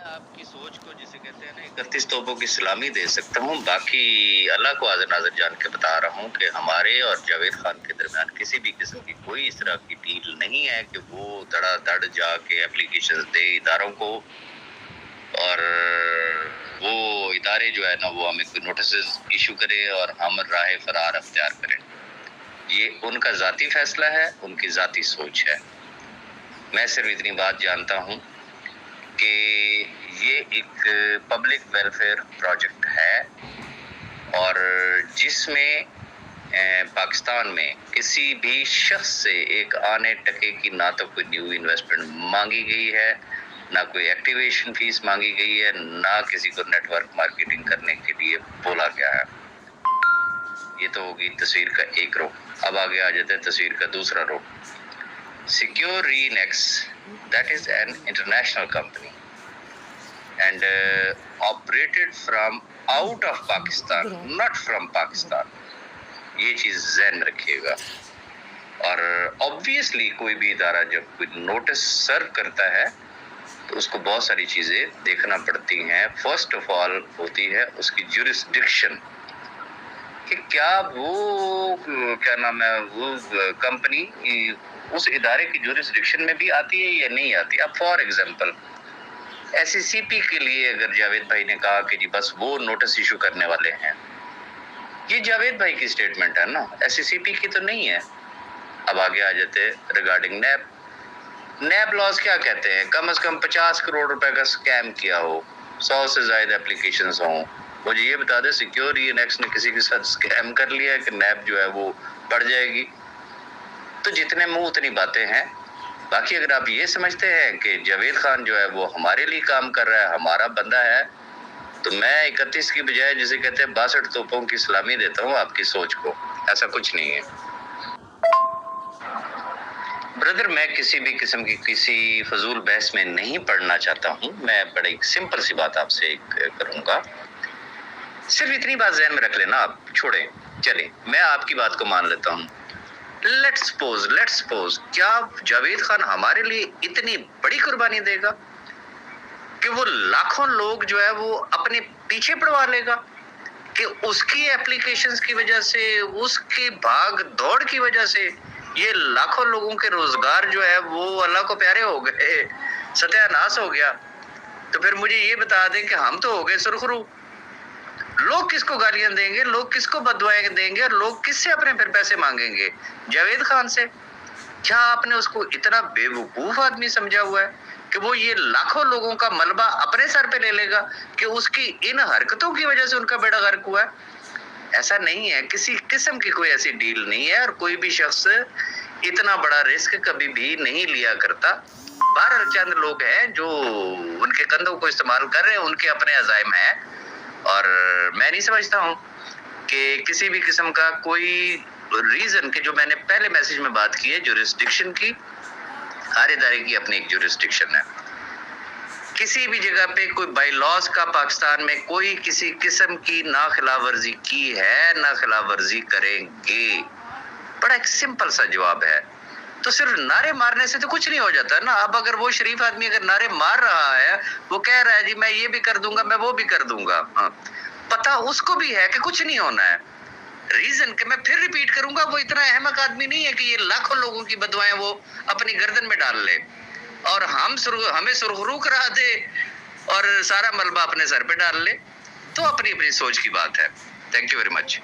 آپ کی سوچ کو جسے کہتے ہیں نا 31 توپوں کی سلامی دے سکتا ہوں، باقی اللہ کو حاضر ناظر جان کے بتا رہا ہوں کہ ہمارے اور جاوید خان کے درمیان کسی بھی قسم کی کوئی اس طرح کی ڈیل نہیں ہے کہ وہ دڑا دڑ جا کے اپلیکیشن دے اداروں کو، اور وہ ادارے جو ہے نا وہ ہمیں کوئی نوٹسز ایشو کرے اور ہم راہ فرار اختیار کریں۔ یہ ان کا ذاتی فیصلہ ہے، ان کی ذاتی سوچ ہے۔ میں صرف اتنی بات جانتا ہوں کہ یہ ایک پبلک ویلفیئر پروجیکٹ ہے، اور جس میں پاکستان میں کسی بھی شخص سے ایک آنے ٹکے کی نہ تو کوئی نیو انویسٹمنٹ مانگی گئی ہے، نہ کوئی ایکٹیویشن فیس مانگی گئی ہے، نہ کسی کو نیٹ ورک مارکیٹنگ کرنے کے لیے بولا گیا ہے۔ یہ تو ہوگی تصویر کا ایک رخ۔ اب آگے آ جاتے ہیں تصویر کا دوسرا رخ۔ Secure Re-Nex, that is an international company and operated from out of Pakistan, not from Pakistan. یہ چیز ذہن میں رکھیے گا۔ اور obviously کوئی بھی ادارہ جب کوئی نوٹس سرو کرتا ہے تو اس کو بہت ساری چیزیں دیکھنا پڑتی ہیں۔ فرسٹ آف آل ہوتی ہے اس کی جورسڈکشن، کہ کیا وہ کیا نام ہے وہ کمپنی اس ادارے کی جورسڈکشن میں بھی آتی ہے یا نہیں آتی۔ اب فار ایگزامپل ایس سی سی پی کے لیے اگر جاوید بھائی نے کہا کہ جی بس وہ نوٹس ایشو کرنے والے ہیں، یہ جاوید بھائی کی سٹیٹمنٹ ہے نا، ایس سی سی پی کی تو نہیں ہے۔ اب آگے آ جاتے ریگارڈنگ نیب لاز کیا کہتے ہیں؟ کم از کم 50 کروڑ روپے کا سکیم کیا ہو، 100 سے زائد اپلیکیشنز ہوں۔ مجھے یہ بتا دیں سیکیور ری-نیکس نے کسی کے ساتھ سکیم کر لیا ہے کہ نیب جو ہے وہ بڑھ جائے گی؟ تو جتنے منہ اتنی باتیں ہیں۔ باقی اگر آپ یہ سمجھتے ہیں کہ جاوید خان جو ہے وہ ہمارے لیے کام کر رہا ہے، ہمارا بندہ ہے، تو میں 31 کی بجائے جسے کہتے ہیں 62 توپوں کی سلامی دیتا ہوں آپ کی سوچ کو۔ ایسا کچھ نہیں ہے بردر۔ میں کسی بھی قسم کی کسی فضول بحث میں نہیں پڑھنا چاہتا ہوں۔ میں بڑی سمپل سی بات آپ سے کروں گا، صرف اتنی بات ذہن میں رکھ لینا، آپ چھوڑیں چلیں، میں آپ کی بات کو مان لیتا ہوں۔ لیٹس سپوز کیا جاوید خان ہمارے لیے اتنی بڑی قربانی دے گا کہ وہ لاکھوں لوگ جو ہے وہ اپنے پیچھے پڑوا لے گا، کہ اس کی اپلیکیشنز کی وجہ سے، اس کی بھاگ دوڑ کی وجہ سے یہ لاکھوں لوگوں کے روزگار جو ہے وہ اللہ کو پیارے ہو گئے، ستیہ ناش ہو گیا؟ تو پھر مجھے یہ بتا دیں کہ ہم تو ہو گئے سرخرو۔ لوگ کس کو گالیاں دیں گے، لوگ کس کو بددعائیں دیں گے، اور لوگ کس سے اپنے پھر پیسے مانگیں گے؟ جاوید خان سے؟ کیا آپ نے اس کو اتنا بے وقوف آدمی سمجھا ہوا ہے کہ وہ یہ لاکھوں لوگوں کا ملبہ اپنے سر پہ لے لے گا کہ اس کی ان حرکتوں کی وجہ سے ان کا بیڑا غرق ہوا ہے؟ ایسا نہیں ہے، کسی قسم کی کوئی ایسی ڈیل نہیں ہے، اور کوئی بھی شخص اتنا بڑا رسک کبھی بھی نہیں لیا کرتا۔ بہرحال چند لوگ ہیں جو ان کے کندھوں کو استعمال کر رہے ہیں، ان کے اپنے عزائم ہیں، اور میں نہیں سمجھتا ہوں کہ کسی بھی قسم کا کوئی ریزن، کہ جو میں نے پہلے میسج میں بات کی ہے جورسڈکشن کی، ہر ادارے کی اپنی ایک جورسڈکشن ہے۔ کسی بھی جگہ پہ کوئی بائی لاز کا پاکستان میں کوئی کسی قسم کی نہ خلاف ورزی کی ہے، نہ خلاف ورزی کریں گے، بڑا ایک سمپل سا جواب ہے۔ تو صرف نعرے مارنے سے تو کچھ نہیں ہو جاتا نا۔ اب اگر وہ شریف آدمی اگر نعرے مار رہا ہے، وہ کہہ رہا ہے جی میں یہ بھی کر دوں گا، میں وہ بھی کر دوں گا، پتہ اس کو بھی ہے کہ کچھ نہیں ہونا ہے۔ ریزن کہ میں پھر ریپیٹ کروں گا، وہ اتنا احمق آدمی نہیں ہے کہ یہ لاکھوں لوگوں کی بددعائیں وہ اپنی گردن میں ڈال لے اور ہمیں سرخرو کرا دے اور سارا ملبہ اپنے سر پہ ڈال لے۔ تو اپنی اپنی سوچ کی بات ہے۔ Thank you very much.